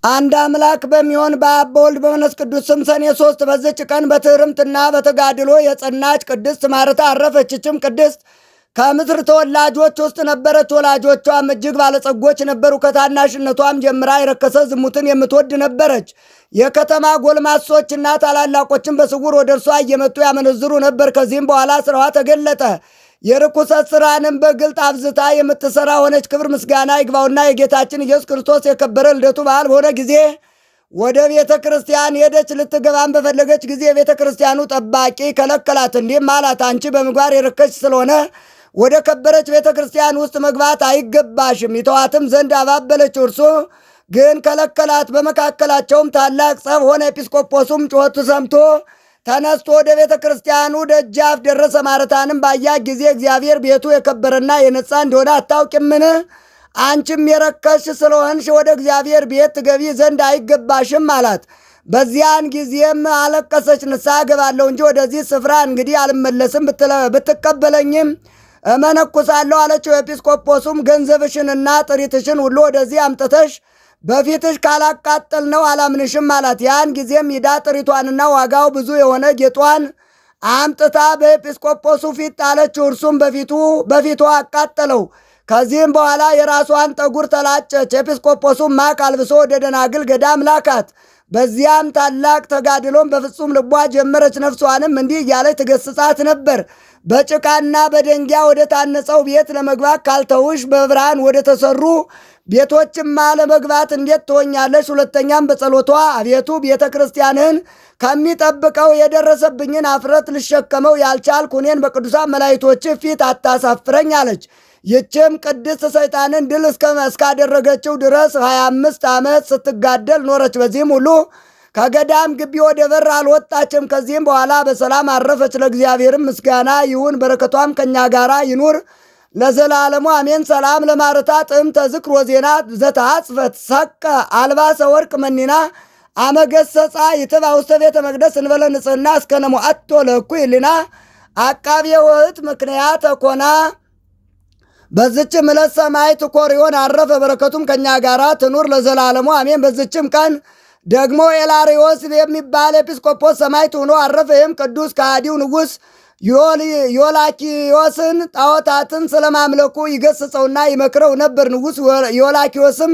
አንድ አምላክ በሚሆን በአብ በወልድ በመንፈስ ቅዱስ ስም ሰኔ 3 በዚች ቀን በትሕርምትና በተጋድሎ የጸናች ቅድስት ማርታ አረፈች። ይህችም ቅድስት ከምድር ተወላጆች ውስጥ ነበረች። ወላጆቿም እጅግ ባለጸጎች ነበሩ። ከታናሽነቷም ጀምራ የረከሰ ዝሙትን የምትወድ ነበረች። የከተማ ጎልማሶችና ታላላቆችን በስውር ወደ እርሷ እየመጡ ያመነዝሩ ነበር። ከዚህም በኋላ ስራዋ ተገለጠ። የርኩሰት ስራንም በግልጥ አብዝታ የምትሰራ ሆነች። ክብር ምስጋና ይግባውና የጌታችን ኢየሱስ ክርስቶስ የከበረ ልደቱ በዓል በሆነ ጊዜ ወደ ቤተ ክርስቲያን ሄደች። ልትገባም በፈለገች ጊዜ የቤተ ክርስቲያኑ ጠባቂ ከለከላት። እንዲህም አላት፣ አንቺ በምግባር የረከች ስለሆነ ወደ ከበረች ቤተ ክርስቲያን ውስጥ መግባት አይገባሽም። ይተዋትም ዘንድ አባበለችው። እርሱ ግን ከለከላት። በመካከላቸውም ታላቅ ጸብ ሆነ። ኤጲስቆጶሱም ጩኸቱ ሰምቶ ተነስቶ ወደ ቤተ ክርስቲያኑ ደጃፍ ደረሰ። ማርታንም ባያት ጊዜ እግዚአብሔር ቤቱ የከበረና የነጻ እንደሆነ አታውቂምን? አንቺም የረከሽ ስለሆንሽ ወደ እግዚአብሔር ቤት ትገቢ ዘንድ አይገባሽም አላት። በዚያን ጊዜም አለቀሰች። ንስሐ እገባለሁ እንጂ ወደዚህ ስፍራ እንግዲህ አልመለስም፣ ብትቀበለኝም እመነኩሳለሁ አለችው። ኤጲስቆጶሱም ገንዘብሽንና ጥሪትሽን ሁሉ ወደዚህ አምጥተሽ በፊትሽ ካላቃጠል ነው አላምንሽም አላት። ያን ጊዜም ሂዳ ጥሪቷንና ዋጋው ብዙ የሆነ ጌጧን አምጥታ በኤጲስቆጶሱ ፊት ጣለችው። እርሱም በፊቱ አቃጠለው። ከዚህም በኋላ የራሷን ጠጉር ተላጨች። ኤጲስቆጶሱም ማቅ አልብሶ ወደ ደናግል ገዳም ላካት። በዚያም ታላቅ ተጋድሎን በፍጹም ልቧ ጀመረች። ነፍሷንም እንዲህ እያለች ትገስጻት ነበር። በጭቃና በደንጊያ ወደ ታነጸው ቤት ለመግባት ካልተውሽ በብርሃን ወደ ተሰሩ ቤቶችማ ለመግባት እንዴት ትሆኛለሽ? ሁለተኛም በጸሎቷ አቤቱ ቤተ ክርስቲያንህን ከሚጠብቀው የደረሰብኝን አፍረት ልሸከመው ያልቻልኩ እኔን በቅዱሳን መላእክቶች ፊት አታሳፍረኝ አለች። ይህችም ቅድስት ሰይጣንን ድል እስካደረገችው ድረስ 25 ዓመት ስትጋደል ኖረች። በዚህም ሁሉ ከገዳም ግቢ ወደ በር አልወጣችም። ከዚህም በኋላ በሰላም አረፈች። ለእግዚአብሔርም ምስጋና ይሁን፣ በረከቷም ከእኛ ጋር ይኑር ለዘላለሙ አሜን። ሰላም ለማርታ ጥዕምተ ዝክር ወዜና ዘተአጽፈት ሰቀ አልባሰ ወርቅ መኒና አመገሰጻ ይትባ ውስተ ቤተ መቅደስ እንበለ ንጽሕና እስከነሞ አቶ ለእኩይ ሕሊና አቃቤ ውህት ምክንያት ኮና። በዝችም ዕለት ሰማዕት ኮርዮን አረፈ። በረከቱም ከእኛ ጋር ትኑር ለዘላለሙ አሜን። በዝችም ቀን ደግሞ ኤላሪዮስ የሚባል ኤጲስቆጶስ ሰማዕት ሆኖ አረፈ። ይህም ቅዱስ ከሃዲው ንጉሥ ዮላኪዮስን ጣዖታትን ስለማምለኩ ይገስጸውና ይመክረው ነበር። ንጉሥ ዮላኪዮስም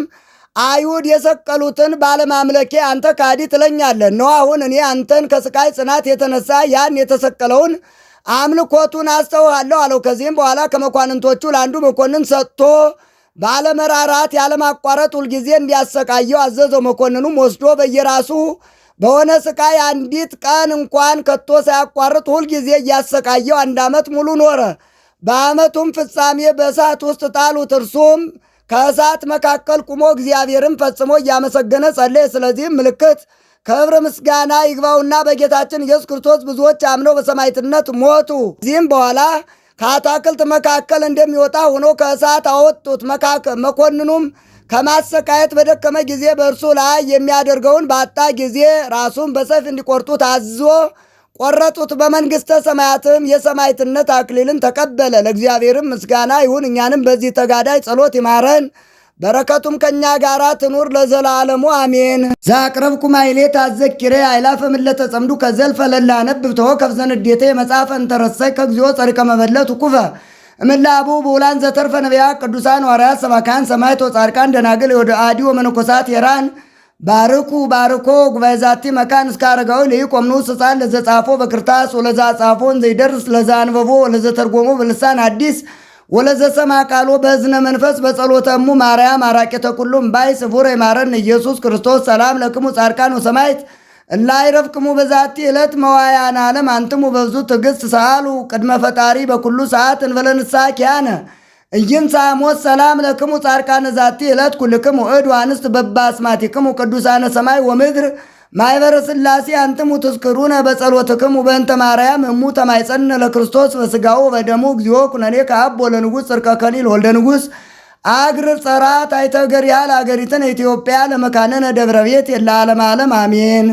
አይሁድ የሰቀሉትን ባለማምለኬ አንተ ከሃዲ ትለኛለህ። እነሆ አሁን እኔ አንተን ከስቃይ ጽናት የተነሳ ያን የተሰቀለውን አምልኮቱን አስተውሃለሁ አለው። ከዚህም በኋላ ከመኳንንቶቹ ለአንዱ መኮንን ሰጥቶ ባለመራራት ያለማቋረጥ ሁልጊዜ እንዲያሰቃየው አዘዘው። መኮንኑም ወስዶ በየራሱ በሆነ ስቃይ አንዲት ቀን እንኳን ከቶ ሳያቋርጥ ሁልጊዜ እያሰቃየው 1 ዓመት ሙሉ ኖረ። በዓመቱም ፍጻሜ በእሳት ውስጥ ጣሉት። እርሱም ከእሳት መካከል ቁሞ እግዚአብሔርን ፈጽሞ እያመሰገነ ጸለየ። ስለዚህም ምልክት ክብር ምስጋና ይግባውና በጌታችን ኢየሱስ ክርስቶስ ብዙዎች አምነው በሰማዕትነት ሞቱ። ከዚህም በኋላ ከአታክልት መካከል እንደሚወጣ ሆኖ ከእሳት አወጡት። መኮንኑም ከማሰቃየት በደከመ ጊዜ በእርሱ ላይ የሚያደርገውን ባጣ ጊዜ ራሱን በሰይፍ እንዲቆርጡት አዞ ቆረጡት። በመንግሥተ ሰማያትም የሰማዕትነት አክሊልን ተቀበለ። ለእግዚአብሔርም ምስጋና ይሁን፣ እኛንም በዚህ ተጋዳይ ጸሎት ይማረን፣ በረከቱም ከእኛ ጋር ትኑር ለዘላለሙ አሜን። ዛቅረብኩ ማይሌት አዘኪሬ አይላፈ ምለተ ጸምዱ ከዘልፈ ለላ ነብብ ተወከፍ ዘንዴቴ መጽሐፈ እንተረሳይ ከግዚኦ ጸሪቀ መበለቱ ኩፈ እምላቡ በውላን ዘተርፈ ነቢያ ቅዱሳን ዋርያት ሰባካን ሰማዕት ወጻድቃን ደናግል ወደ አዲ ወመነኮሳት የራን ባርኩ ባርኮ ጉባኤ ዛቲ መካን እስከ አረጋዊ ለይቆምኑ ሕፃን ለዘጻፎ በክርታስ ወለዛ ጻፎን ዘይደርስ ለዛ አንበቦ ወለዘተርጎሞ በልሳን አዲስ ወለዘሰማ ቃሎ በእዝነ መንፈስ በጸሎተሙ ማርያም አራቄተ ኩሉም ባይ ስፉር የማረን ኢየሱስ ክርስቶስ ሰላም ለክሙ ጻድቃን ወሰማዕት እላይረፍክሙ በዛቲ ዕለት መዋያን ዓለም አንትሙ በብዙ ትዕግሥት ሰአሉ ቅድመ ፈጣሪ በኩሉ ሰዓት እንበለ ንስሐ ኪያነ ኢይንሣ ሞት ሰላም ለክሙ ጻድቃነ ዛቲ ዕለት ኩልክሙ እድ አንስት በባስማቲክሙ ቅዱሳነ ሰማይ ወምድር ማይበረ ሥላሴ አንትሙ ትዝክሩነ በጸሎትክሙ በእንተ ማርያም እሙ ተማይጸነ ለክርስቶስ በሥጋው በደሙ እግዚኦ ኩነኔ ከአብ ወለንጉሥ ጽርቀ ከሊል ወልደ ንጉሥ አግር ጸራት አይተገር ያህል አገሪትን ኢትዮጵያ ለመካነነ ደብረ ቤት የለ ዓለም ዓለም አሜን።